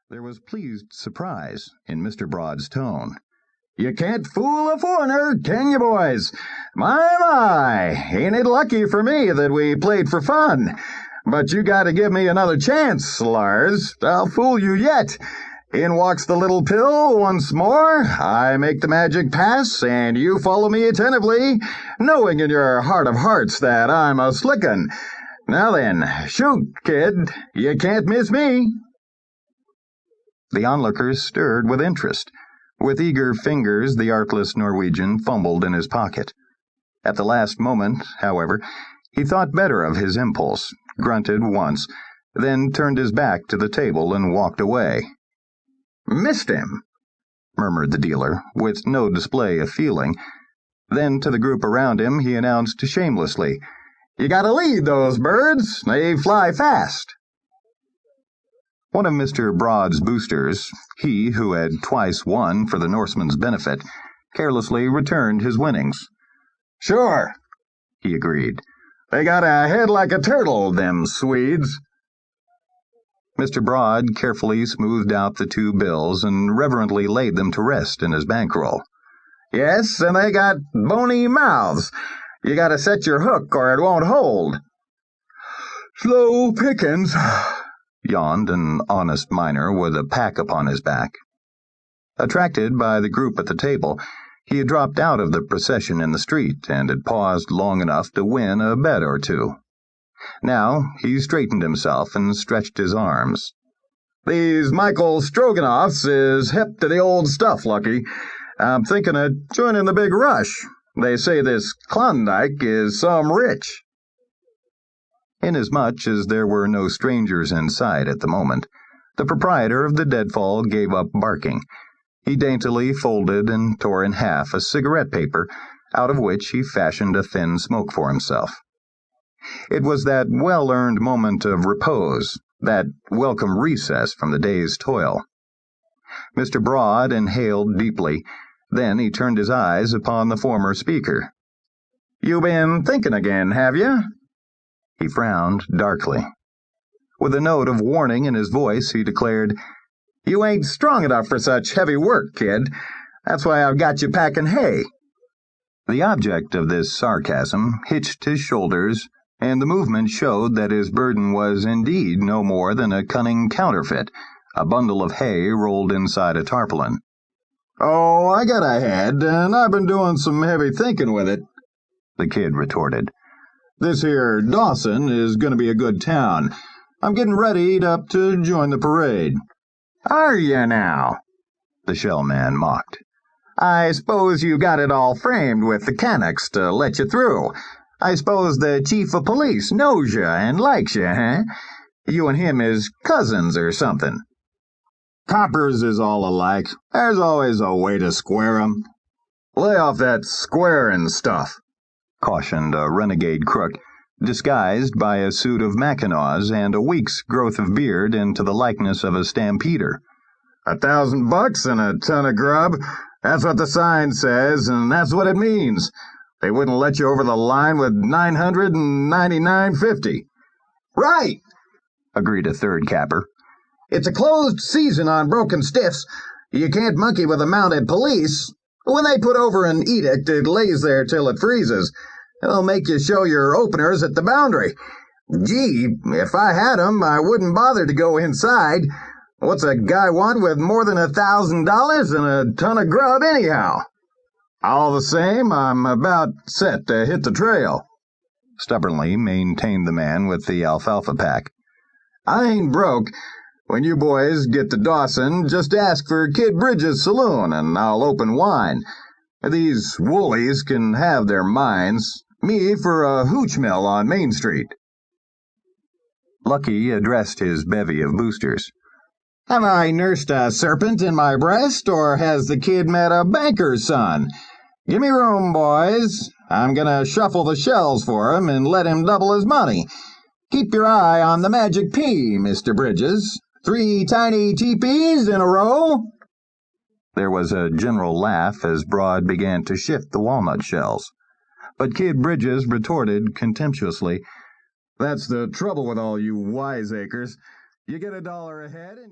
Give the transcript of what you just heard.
There was pleased surprise in Mr. Broad's tone. "You can't fool a foreigner, can you, boys? My, ain't it lucky for me that we played for fun? But you gotta give me another chance, Lars. I'll fool you yet. In walks the little pill once more. I make the magic pass, and you follow me attentively, knowing in your heart of hearts that I'm a slick 'un. Now then, shoot, kid. You can't miss me." The onlookers stirred with interest. With eager fingers, the artless Norwegian fumbled in his pocket. At the last moment, however, he thought better of his impulse, grunted once, then turned his back to the table and walked away. "Missed him," murmured the dealer, with no display of feeling. Then to the group around him he announced shamelessly, "You gotta lead those birds. They fly fast." One of Mr. Broad's boosters, he who had twice won for the Norseman's benefit, carelessly returned his winnings. "Sure," he agreed. "They got a head like a turtle, them Swedes." Mr. Broad carefully smoothed out the 2 bills and reverently laid them to rest in his bankroll. "Yes, and they got bony mouths. You gotta set your hook or it won't hold." "Slow pickings," yawned an honest miner with a pack upon his back. Attracted by the group at the table, he had dropped out of the procession in the street and had paused long enough to win a bet or two. Now he straightened himself and stretched his arms. "These Michael Stroganoffs is hip to the old stuff, Lucky. I'm thinking of joining the big rush. They say this Klondike is some rich." Inasmuch as there were no strangers in sight at the moment, the proprietor of the deadfall gave up barking. He daintily folded and tore in half a cigarette paper, out of which he fashioned a thin smoke for himself. It was that well-earned moment of repose, that welcome recess from the day's toil. Mr. Broad inhaled deeply, then he turned his eyes upon the former speaker. "You been thinking again, have you?" He frowned darkly. With a note of warning in his voice, he declared, "You ain't strong enough for such heavy work, kid. That's why I've got you packing hay." The object of this sarcasm hitched his shoulders, and the movement showed that his burden was indeed no more than a cunning counterfeit, a bundle of hay rolled inside a tarpaulin. "Oh, I got a head, and I've been doing some heavy thinking with it," the kid retorted. "This here Dawson is going to be a good town. I'm getting readied up to join the parade." "Are you now?" the shellman mocked. "I suppose you got it all framed with the Canucks to let you through. I suppose the chief of police knows you and likes you, huh? You and him is cousins or something." "Coppers is all alike. There's always a way to square 'em." "Lay off that squaring stuff," cautioned a renegade crook, disguised by a suit of mackinaws and a week's growth of beard into the likeness of a stampeder. $1,000 and a ton of grub. That's what the sign says, and that's what it means. They wouldn't let you over the line with $999.50. "Right," agreed a third capper. "It's a closed season on broken stiffs. You can't monkey with the mounted police. When they put over an edict, it lays there till it freezes. It'll make you show your openers at the boundary. Gee, if I had 'em, I wouldn't bother to go inside. What's a guy want with more than $1,000 and a ton of grub anyhow? All the same, I'm about set to hit the trail," stubbornly maintained the man with the alfalfa pack. "I ain't broke. When you boys get to Dawson, just ask for Kid Bridges' saloon, and I'll open wine. These woolies can have their mines. Me for a hooch mill on Main Street." Lucky addressed his bevy of boosters. "Have I nursed a serpent in my breast, or has the kid met a banker's son? Give me room, boys. I'm gonna shuffle the shells for him and let him double his money. Keep your eye on the magic P, Mr. Bridges. 3 tiny teepees in a row." There was a general laugh as Broad began to shift the walnut shells. But Kid Bridges retorted contemptuously, "That's the trouble with all you wiseacres. You get $1 ahead and